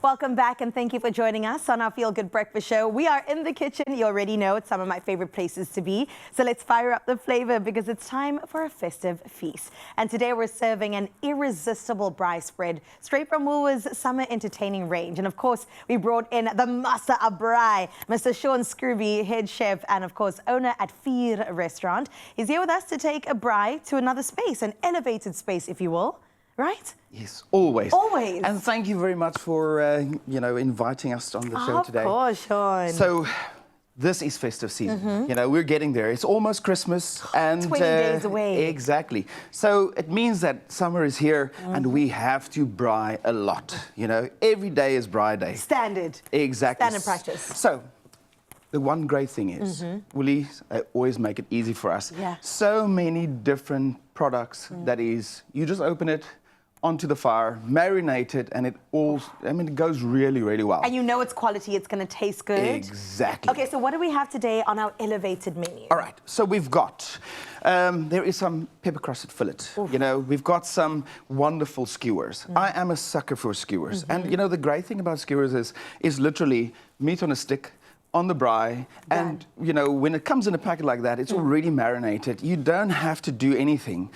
Welcome back and thank you for joining us on our Feel Good Breakfast Show. We are in the kitchen. You already know it's some of my favorite places to be. So let's fire up the flavor because it's time for a festive feast. And today we're serving an irresistible braai spread straight from Woolworths' summer entertaining range. And of course, we brought in the master of braai, Mr. Shaun Scrooby, head chef and of course owner at Festive restaurant. He's here with us to take a braai to another space, an elevated space, if you will. Right? Yes, always. Always. And thank you very much for, inviting us on the show today. Of course, Shaun. So, this is festive season. You know, we're getting there. It's almost Christmas. And 20 days away. Exactly. So, it means that summer is here and we have to braai a lot. You know, every day is braai day. Standard. Exactly. Standard practice. So, the one great thing is, Woolies always make it easy for us. Yeah. So many different products that is, you just open it, onto the fire, marinate it, and it all, it goes really, really well. And you know it's quality, it's going to taste good. Exactly. Okay, so what do we have today on our elevated menu? All right, so we've got, there is some pepper-crusted fillet. Oof. You know, we've got some wonderful skewers. I am a sucker for skewers. And, you know, the great thing about skewers is literally meat on a stick, on the braai, and you know, when it comes in a packet like that, it's already marinated. You don't have to do anything.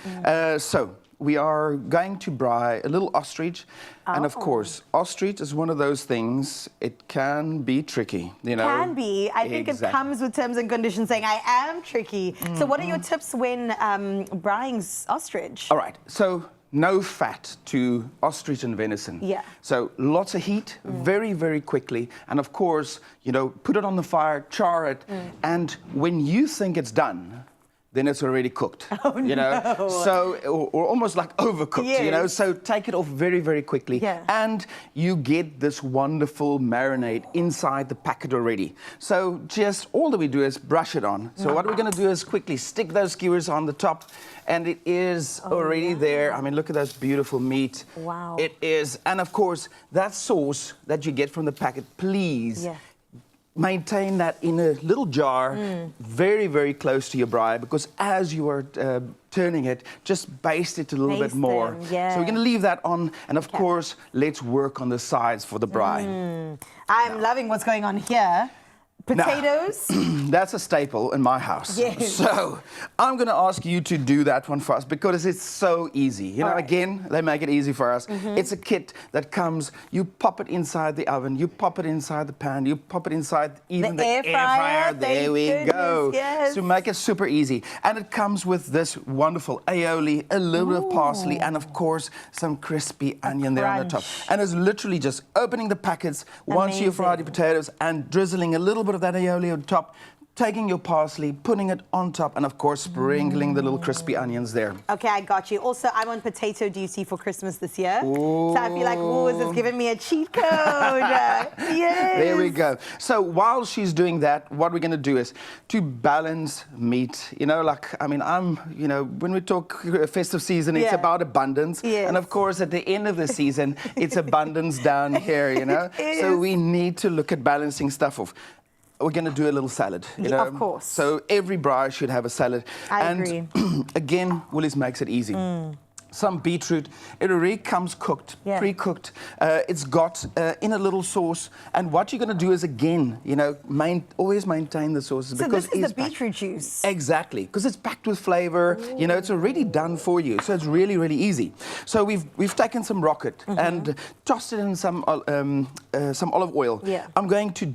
So we are going to braai a little ostrich, and of course, ostrich is one of those things. It can be tricky, you know. Can be. I think it comes with terms and conditions saying I am tricky. So what are your tips when braaiing ostrich? All right. So no fat to ostrich and venison. Yeah. So lots of heat, very, very quickly. And of course, you know, put it on the fire, char it. And when you think it's done, then it's already cooked. Oh, you know? no. So, or almost like overcooked, you know? So take it off very, very quickly. Yeah. And you get this wonderful marinade inside the packet already. So just all that we do is brush it on. So what we're gonna do is quickly stick those skewers on the top, and it is already there. I mean, look at those beautiful meat. Wow. It is. And of course, that sauce that you get from the packet, please, maintain that in a little jar, very, very close to your braai, because as you are turning it, just baste it a little bit more. So we're going to leave that on, and of course, let's work on the sides for the braai. I'm loving what's going on here. Potatoes? Now, that's a staple in my house. Yes. So I'm going to ask you to do that one for us because it's so easy. You know, again, they make it easy for us. It's a kit that comes, you pop it inside the oven, you pop it inside the pan, you pop it inside even the air fryer. There we go. Yes. To make it super easy. And it comes with this wonderful aioli, a little bit of parsley, and of course, some crispy onion there on the top. And it's literally just opening the packets once you fried your potatoes and drizzling a little bit of that aioli on top, taking your parsley, putting it on top, and of course sprinkling the little crispy onions there. Okay, I got you. Also, I'm on potato duty for Christmas this year. Ooh. So I feel like Woolworths has given me a cheat code. Yes. There we go. So while she's doing that, what we're going to do is to balance meat. You know, like, when we talk festive season, it's about abundance. Yes. And of course, at the end of the season, it's abundance down here, you know. So we need to look at balancing stuff off. We're going to do a little salad, you know. Of course. So every braai should have a salad. I agree. Again, Woolies makes it easy. Some beetroot, it already comes cooked, pre-cooked. It's got in a little sauce. And what you're going to do is, again, you know, always maintain the sauces. So because this is the beetroot juice? Exactly, because it's packed with flavor. You know, it's already done for you. So it's really, really easy. So we've taken some rocket and tossed it in some olive oil. Yeah. I'm going to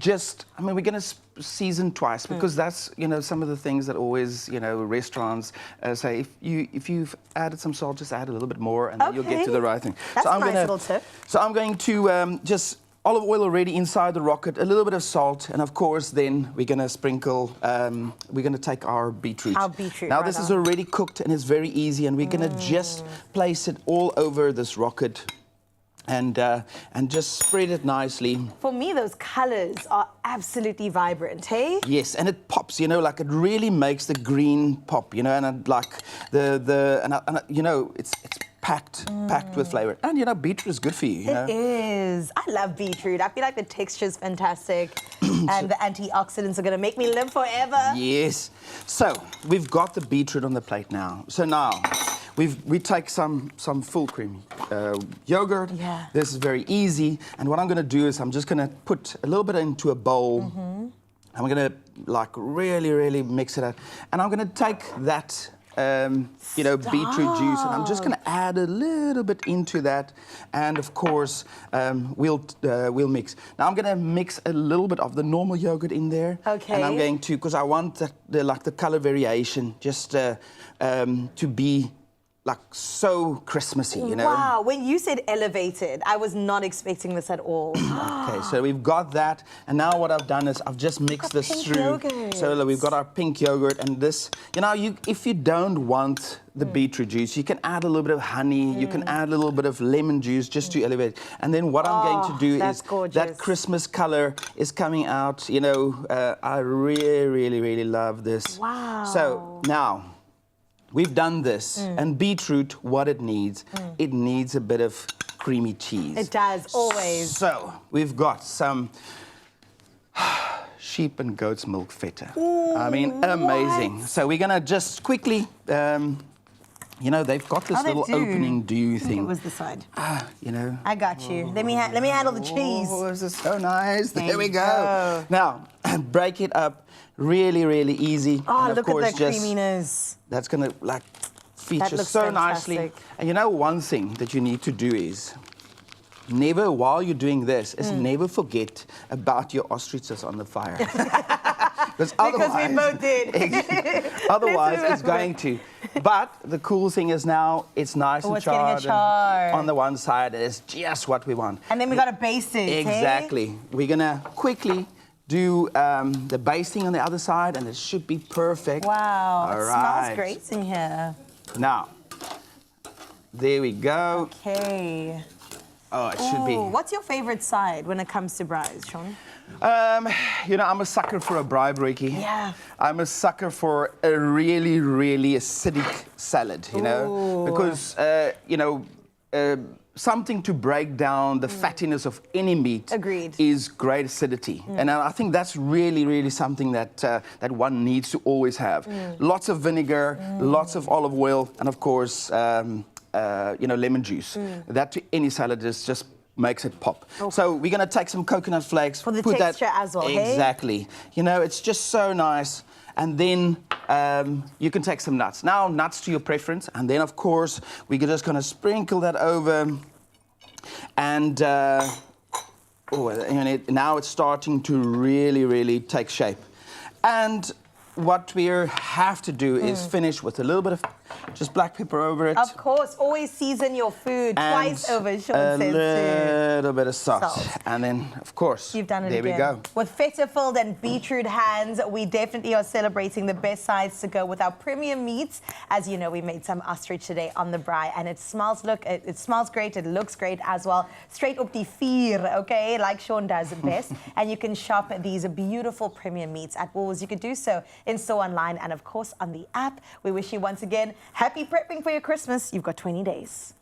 we're going to season twice because that's, you know, some of the things that always, you know, restaurants say if you've added some salt, just add a little bit more and then you'll get to the right thing. That's a nice little tip. So I'm going to just olive oil already inside the rocket, a little bit of salt, and of course then we're going to sprinkle, we're going to take our beetroot. Now this is already cooked and it's very easy, and we're going to just place it all over this rocket. And just spread it nicely. For me, those colors are absolutely vibrant, hey? Yes, and it pops, you know, like it really makes the green pop, you know, and like you know, it's packed with flavor. And you know, beetroot is good for you. It is. I love beetroot. I feel like the texture is fantastic, and the antioxidants are going to make me live forever. Yes. So we've got the beetroot on the plate now. So now we take some full cream yogurt. Yeah. This is very easy. And what I'm going to do is I'm just going to put a little bit into a bowl. I'm going to like really mix it up. And I'm going to take that beetroot juice, and I'm just going to add a little bit into that, and of course we'll mix. Now I'm going to mix a little bit of the normal yogurt in there, okay. And I'm going to, because I want the color variation just to be like so Christmassy, you know. Wow, when you said elevated, I was not expecting this at all. Okay, so we've got that, and now what I've done is I've just mixed this through. Yogurt. So we've got our pink yogurt, and this, if you don't want the beetroot juice, you can add a little bit of honey, you can add a little bit of lemon juice just to elevate it. And then what I'm going to do is gorgeous. that Christmas color is coming out. I really love this. Wow. So now, we've done this, and beetroot, what it needs a bit of creamy cheese. It does, always. So, we've got some sheep and goat's milk feta. Ooh, I mean, amazing. what? So we're gonna just quickly, they've got this little opening do thing. It was the side. I I got you. Let me handle the cheese. Oh, this is so nice. There we you go. go. Now, break it up really easy. Oh, and look of course, at the creaminess. That's going to feature looks so nicely. fantastic. And one thing that you need to do is never, while you're doing this, is never forget about your ostriches on the fire. Because we both did. Otherwise, it's going to. But the cool thing is now it's nice and it's getting a charred. char. On the one side, it's just what we want. And then we got to baste it. Exactly. Hey? We're going to quickly do the basting on the other side, and it should be perfect. Wow, All it right. smells great in here. Now, there we go. Okay. Oh, it should be. What's your favorite side when it comes to braais, Shaun? I'm a sucker for a braai broodjie. Yeah. I'm a sucker for a really acidic salad, because, something to break down the fattiness of any meat. Agreed. Is great acidity. And I think that's really something that one needs to always have. Lots of vinegar, lots of olive oil, and of course, lemon juice. That to any salad just makes it pop. Okay. So we're going to take some coconut flakes. For the texture as well, exactly. Hey? It's just so nice. And then you can take some nuts. Now, nuts to your preference. And then, of course, we're just going to sprinkle that over. And now it's starting to really take shape. And what we have to do is finish with a little bit of just black pepper over it. Of course, always season your food twice over, Shaun says too. A little bit of salt. And then, of course, you've done it there again. we go. With feta-filled and beetroot hands, we definitely are celebrating the best sides to go with our premium meats. As you know, we made some ostrich today on the braai, and it smells great, it looks great as well. Straight up the vier, okay, like Shaun does best. And you can shop these beautiful premium meats at Woolworths. You could do so in-store, online, and of course on the app. We wish you once again happy prepping for your Christmas. You've got 20 days.